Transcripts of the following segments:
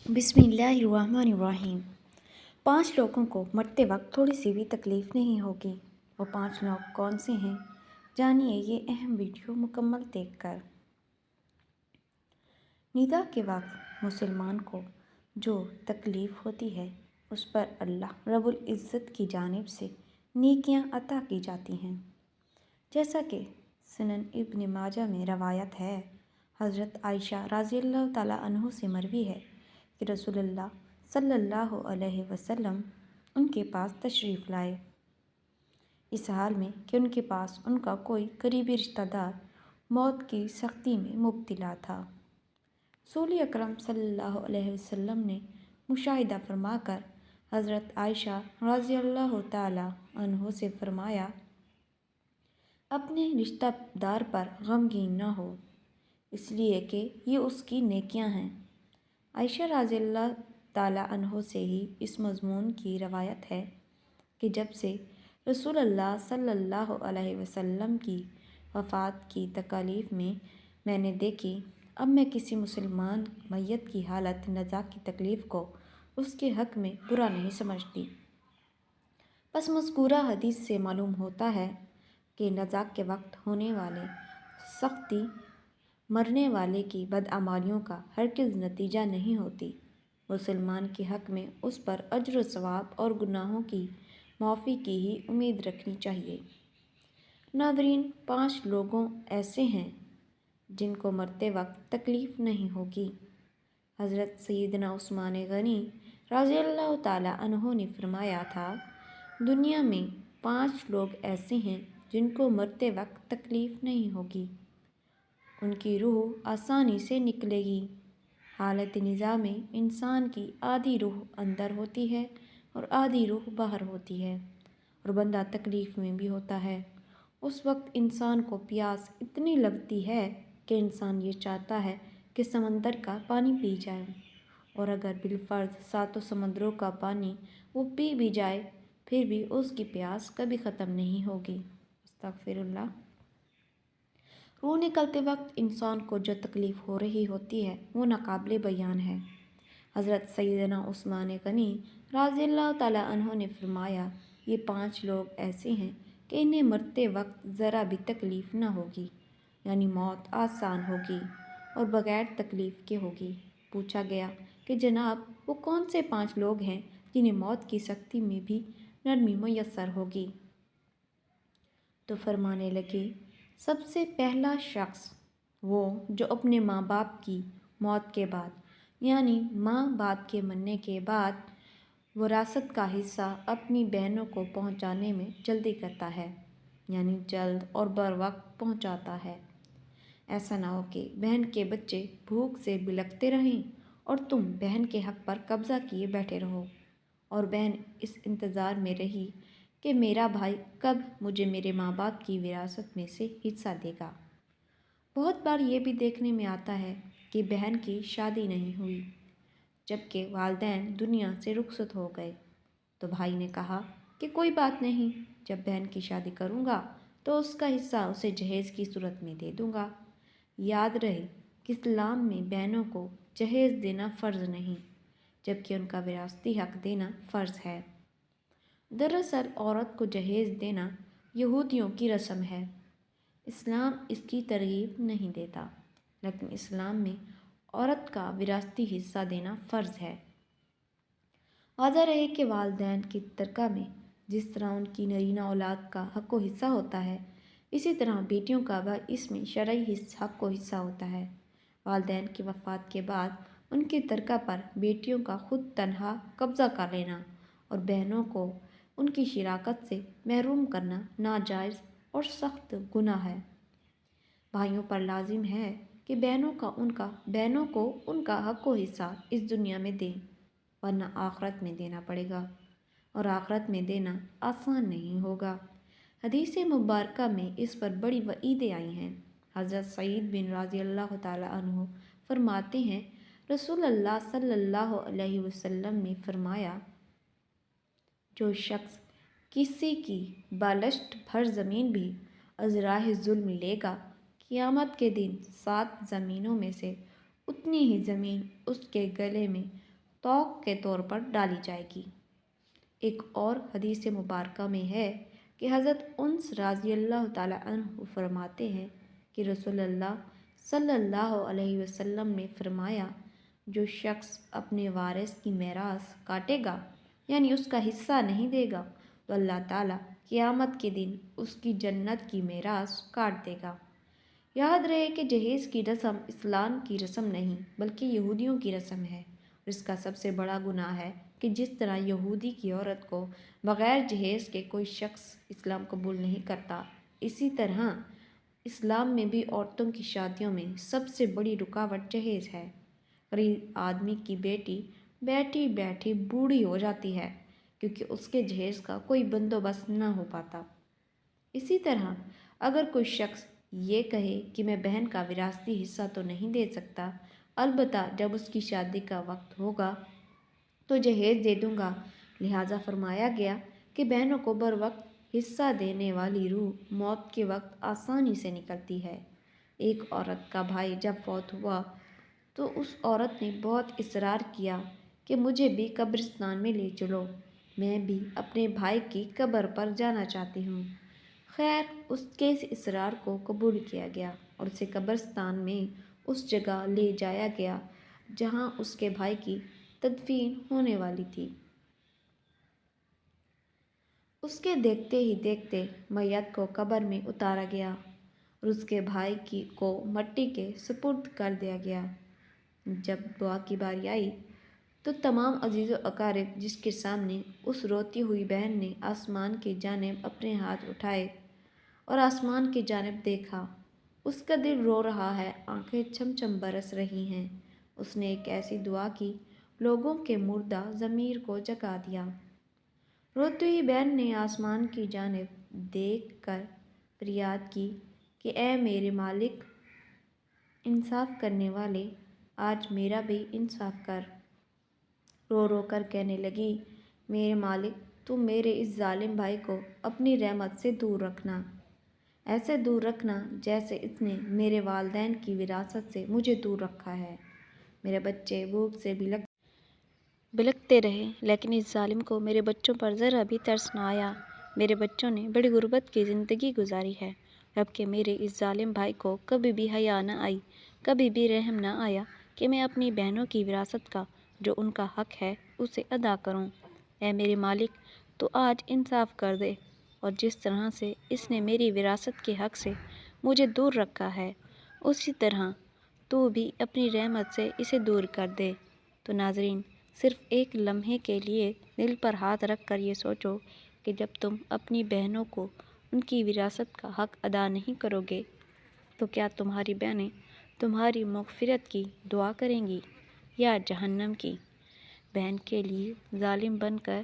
بسم اللہ الرحمن الرحیم۔ 5 لوگوں کو مرتے وقت تھوڑی سی بھی تکلیف نہیں ہوگی۔ وہ 5 لوگ کون سے ہیں؟ جانیے یہ اہم ویڈیو مکمل دیکھ کر۔ ندا کے وقت مسلمان کو جو تکلیف ہوتی ہے اس پر اللہ رب العزت کی جانب سے نیکیاں عطا کی جاتی ہیں، جیسا کہ سنن ابن ماجہ میں روایت ہے۔ حضرت عائشہ رضی اللہ تعالیٰ عنہ سے مروی ہے کہ رسول اللہ صلی اللہ علیہ وسلم ان کے پاس تشریف لائے، اس حال میں کہ ان کے پاس ان کا کوئی قریبی رشتہ دار موت کی سختی میں مبتلا تھا۔ رسول اکرم صلی اللہ علیہ وسلم نے مشاہدہ فرما کر حضرت عائشہ رضی اللہ تعالیٰ عنہ سے فرمایا، اپنے رشتہ دار پر غمگین نہ ہو، اس لیے کہ یہ اس کی نیکیاں ہیں۔ عائشہ رضی اللہ تعالیٰ عنہ سے ہی اس مضمون کی روایت ہے کہ جب سے رسول اللہ صلی اللہ علیہ وسلم کی وفات کی تکالیف میں نے دیکھی، اب میں کسی مسلمان میت کی حالت نزا کی تکلیف کو اس کے حق میں برا نہیں سمجھتی۔ پس مذکورہ حدیث سے معلوم ہوتا ہے کہ نزا کے وقت ہونے والے سختی مرنے والے کی بدعمالیوں کا ہرگز نتیجہ نہیں ہوتی۔ مسلمان کے حق میں اس پر اجر و ثواب اور گناہوں کی معافی کی ہی امید رکھنی چاہیے۔ ناظرین، 5 لوگوں ایسے ہیں جن کو مرتے وقت تکلیف نہیں ہوگی۔ حضرت سیدنا عثمان غنی رضی اللہ تعالیٰ عنہ نے فرمایا تھا، دنیا میں 5 لوگ ایسے ہیں جن کو مرتے وقت تکلیف نہیں ہوگی، ان کی روح آسانی سے نکلے گی۔ حالت نزا میں انسان کی آدھی روح اندر ہوتی ہے اور آدھی روح باہر ہوتی ہے، اور بندہ تکلیف میں بھی ہوتا ہے۔ اس وقت انسان کو پیاس اتنی لگتی ہے کہ انسان یہ چاہتا ہے کہ سمندر کا پانی پی جائے، اور اگر بالفرض 7 سمندروں کا پانی وہ پی بھی جائے پھر بھی اس کی پیاس کبھی ختم نہیں ہوگی۔ استغفر اللہ۔ روح نکلتے وقت انسان کو جو تکلیف ہو رہی ہوتی ہے وہ ناقابل بیان ہے۔ حضرت سیدنا عثمان غنی رضی اللہ تعالیٰ عنہ نے فرمایا، یہ 5 لوگ ایسے ہیں کہ انہیں مرتے وقت ذرا بھی تکلیف نہ ہوگی، یعنی موت آسان ہوگی اور بغیر تکلیف کے ہوگی۔ پوچھا گیا کہ جناب وہ کون سے 5 لوگ ہیں جنہیں موت کی سختی میں بھی نرمی میسر ہوگی؟ تو فرمانے لگے، سب سے پہلا شخص وہ جو اپنے ماں باپ کی موت کے بعد، یعنی ماں باپ کے مرنے کے بعد وراثت کا حصہ اپنی بہنوں کو پہنچانے میں جلدی کرتا ہے، یعنی جلد اور بروقت پہنچاتا ہے۔ ایسا نہ ہو کہ بہن کے بچے بھوک سے بلکتے رہیں اور تم بہن کے حق پر قبضہ کیے بیٹھے رہو، اور بہن اس انتظار میں رہی کہ میرا بھائی کب مجھے میرے ماں باپ کی وراثت میں سے حصہ دے گا۔ بہت بار یہ بھی دیکھنے میں آتا ہے کہ بہن کی شادی نہیں ہوئی، جبکہ والدین دنیا سے رخصت ہو گئے، تو بھائی نے کہا کہ کوئی بات نہیں، جب بہن کی شادی کروں گا تو اس کا حصہ اسے جہیز کی صورت میں دے دوں گا۔ یاد رہے کہ اسلام میں بہنوں کو جہیز دینا فرض نہیں، جبکہ ان کا وراثتی حق دینا فرض ہے۔ دراصل عورت کو جہیز دینا یہودیوں کی رسم ہے، اسلام اس کی ترغیب نہیں دیتا، لیکن اسلام میں عورت کا وراثتی حصہ دینا فرض ہے۔ واضح رہے کہ والدین کی ترکہ میں جس طرح ان کی نرینہ اولاد کا حق و حصہ ہوتا ہے، اسی طرح بیٹیوں کا بھی اس میں شرعی حق و حصہ ہوتا ہے۔ والدین کی وفات کے بعد ان کی ترکہ پر بیٹیوں کا خود تنہا قبضہ کر لینا اور بہنوں کو ان کی شراکت سے محروم کرنا ناجائز اور سخت گناہ ہے۔ بھائیوں پر لازم ہے کہ بہنوں کو ان کا حق و حصہ اس دنیا میں دیں، ورنہ آخرت میں دینا پڑے گا، اور آخرت میں دینا آسان نہیں ہوگا۔ حدیث مبارکہ میں اس پر بڑی وعیدیں آئی ہیں۔ حضرت سعید بن رضی اللہ تعالیٰ عنہ فرماتے ہیں، رسول اللہ صلی اللہ علیہ وسلم نے فرمایا، جو شخص کسی کی بالشت بھر زمین بھی از راہ ظلم لے گا، قیامت کے دن 7 زمینوں میں سے اتنی ہی زمین اس کے گلے میں توق کے طور پر ڈالی جائے گی۔ ایک اور حدیث مبارکہ میں ہے کہ حضرت انس رضی اللہ تعالیٰ عنہ فرماتے ہیں کہ رسول اللہ صلی اللہ علیہ وسلم نے فرمایا، جو شخص اپنے وارث کی میراث کاٹے گا یعنی اس کا حصہ نہیں دے گا تو اللہ تعالیٰ قیامت کے دن اس کی جنت کی میراث کاٹ دے گا۔ یاد رہے کہ جہیز کی رسم اسلام کی رسم نہیں بلکہ یہودیوں کی رسم ہے، اور اس کا سب سے بڑا گناہ ہے کہ جس طرح یہودی کی عورت کو بغیر جہیز کے کوئی شخص اسلام قبول نہیں کرتا، اسی طرح اسلام میں بھی عورتوں کی شادیوں میں سب سے بڑی رکاوٹ جہیز ہے۔ غریب آدمی کی بیٹی بیٹھی بیٹھی بوڑھی ہو جاتی ہے کیونکہ اس کے جہیز کا کوئی بندوبست نہ ہو پاتا۔ اسی طرح اگر کوئی شخص یہ کہے کہ میں بہن کا وراثتی حصہ تو نہیں دے سکتا، البتہ جب اس کی شادی کا وقت ہوگا تو جہیز دے دوں گا، لہٰذا فرمایا گیا کہ بہنوں کو بروقت حصہ دینے والی روح موت کے وقت آسانی سے نکلتی ہے۔ ایک عورت کا بھائی جب فوت ہوا تو اس عورت نے بہت اصرار کیا کہ مجھے بھی قبرستان میں لے چلو، میں بھی اپنے بھائی کی قبر پر جانا چاہتی ہوں۔ خیر اس کے اس اصرار کو قبول کیا گیا اور اسے قبرستان میں اس جگہ لے جایا گیا جہاں اس کے بھائی کی تدفین ہونے والی تھی۔ اس کے دیکھتے ہی دیکھتے میت کو قبر میں اتارا گیا اور اس کے بھائی کو مٹی کے سپرد کر دیا گیا۔ جب دعا کی باری آئی تو تمام عزیز و اقارب جس کے سامنے اس روتی ہوئی بہن نے آسمان کی جانب اپنے ہاتھ اٹھائے اور آسمان کی جانب دیکھا، اس کا دل رو رہا ہے، آنکھیں چھم چھم برس رہی ہیں۔ اس نے ایک ایسی دعا کی، لوگوں کے مردہ ضمیر کو جگا دیا۔ روتی ہوئی بہن نے آسمان کی جانب دیکھ کر فریاد کی کہ اے میرے مالک، انصاف کرنے والے، آج میرا بھی انصاف کر۔ رو رو کر کہنے لگی، میرے مالک تو میرے اس ظالم بھائی کو اپنی رحمت سے دور رکھنا، ایسے دور رکھنا جیسے اس نے میرے والدین کی وراثت سے مجھے دور رکھا ہے۔ میرے بچے بھوک سے بلکتے رہے لیکن اس ظالم کو میرے بچوں پر ذرا بھی ترس نہ آیا۔ میرے بچوں نے بڑی غربت کی زندگی گزاری ہے، جبکہ میرے اس ظالم بھائی کو کبھی بھی حیا نہ آئی، کبھی بھی رحم نہ آیا کہ میں اپنی بہنوں کی وراثت کا جو ان کا حق ہے اسے ادا کروں۔ اے میرے مالک تو آج انصاف کر دے اور جس طرح سے اس نے میری وراثت کے حق سے مجھے دور رکھا ہے اسی طرح تو بھی اپنی رحمت سے اسے دور کر دے۔ تو ناظرین، صرف ایک لمحے کے لیے دل پر ہاتھ رکھ کر یہ سوچو کہ جب تم اپنی بہنوں کو ان کی وراثت کا حق ادا نہیں کرو گے تو کیا تمہاری بہنیں تمہاری مغفرت کی دعا کریں گی یا جہنم کی؟ بہن کے لیے ظالم بن کر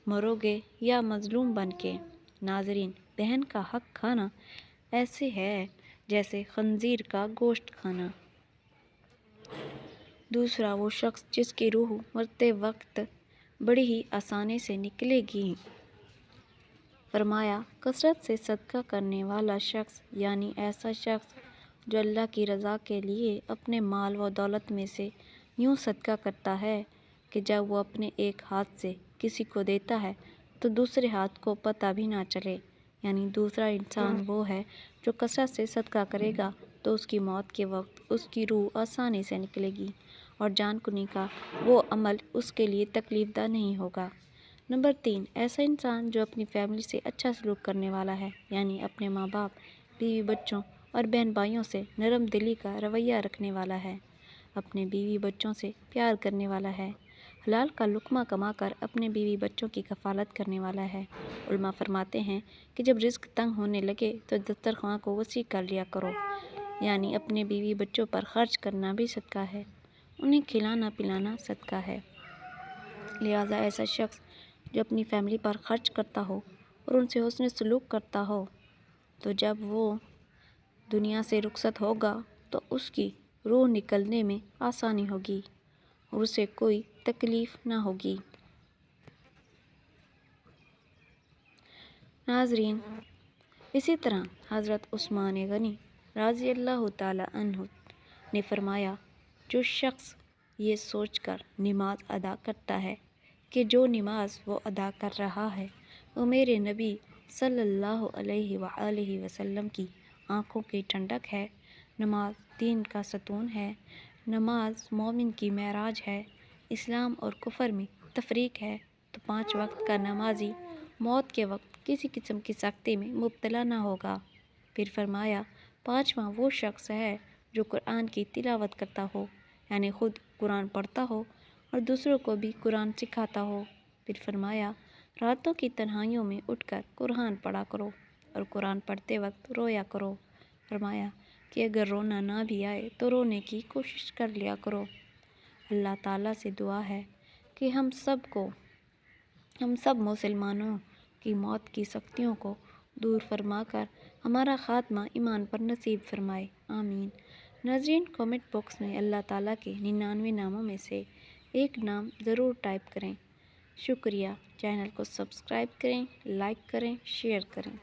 مرو گے یا مظلوم بن کے؟ ناظرین، بہن کا حق کھانا ایسے ہے جیسے خنزیر کا گوشت کھانا۔ دوسرا وہ شخص جس کی روح مرتے وقت بڑی ہی آسانی سے نکلے گی۔ فرمایا، کثرت سے صدقہ کرنے والا شخص یعنی ایسا شخص جو اللہ کی رضا کے لیے اپنے مال و دولت میں سے یوں صدقہ کرتا ہے کہ جب وہ اپنے ایک ہاتھ سے کسی کو دیتا ہے تو دوسرے ہاتھ کو پتہ بھی نہ چلے، یعنی دوسرا انسان وہ ہے جو کثرت سے صدقہ کرے گا تو اس کی موت کے وقت اس کی روح آسانی سے نکلے گی اور جان کنی کا وہ عمل اس کے لیے تکلیف دہ نہیں ہوگا۔ نمبر 3، ایسا انسان جو اپنی فیملی سے اچھا سلوک کرنے والا ہے، یعنی اپنے ماں باپ، بیوی بچوں اور بہن بھائیوں سے نرم دلی کا رویہ رکھنے والا ہے، اپنے بیوی بچوں سے پیار کرنے والا ہے، حلال کا لقمہ کما کر اپنے بیوی بچوں کی کفالت کرنے والا ہے۔ علماء فرماتے ہیں کہ جب رزق تنگ ہونے لگے تو دسترخواں کو وسیع کر لیا کرو، یعنی اپنے بیوی بچوں پر خرچ کرنا بھی صدقہ ہے، انہیں کھلانا پلانا صدقہ ہے۔ لہٰذا ایسا شخص جو اپنی فیملی پر خرچ کرتا ہو اور ان سے حسن سلوک کرتا ہو تو جب وہ دنیا سے رخصت ہوگا تو اس کی روح نکلنے میں آسانی ہوگی اور اسے کوئی تکلیف نہ ہوگی۔ ناظرین، اسی طرح حضرت عثمان غنی رضی اللہ تعالیٰ عنہ نے فرمایا، جو شخص یہ سوچ کر نماز ادا کرتا ہے کہ جو نماز وہ ادا کر رہا ہے وہ میرے نبی صلی اللہ علیہ وآلہ وسلم کی آنکھوں کی ٹھنڈک ہے۔ نماز دین کا ستون ہے۔ نماز مومن کی معراج ہے۔ اسلام اور کفر میں تفریق ہے تو 5 وقت کا نمازی موت کے وقت کسی قسم کی سختی میں مبتلا نہ ہوگا۔ پھر فرمایا 5واں وہ شخص ہے جو قرآن کی تلاوت کرتا ہو، یعنی خود قرآن پڑھتا ہو اور دوسروں کو بھی قرآن سکھاتا ہو۔ پھر فرمایا راتوں کی تنہائیوں میں اٹھ کر قرآن پڑھا کرو اور قرآن پڑھتے وقت رویا کرو۔ فرمایا کہ اگر رونا نہ بھی آئے تو رونے کی کوشش کر لیا کرو۔ اللہ تعالیٰ سے دعا ہے کہ ہم سب مسلمانوں کی موت کی سختیوں کو دور فرما کر ہمارا خاتمہ ایمان پر نصیب فرمائے، آمین۔ ناظرین، کومنٹ باکس میں اللہ تعالیٰ کے 99 ناموں میں سے ایک نام ضرور ٹائپ کریں۔ شکریہ۔ چینل کو سبسکرائب کریں، لائک کریں، شیئر کریں۔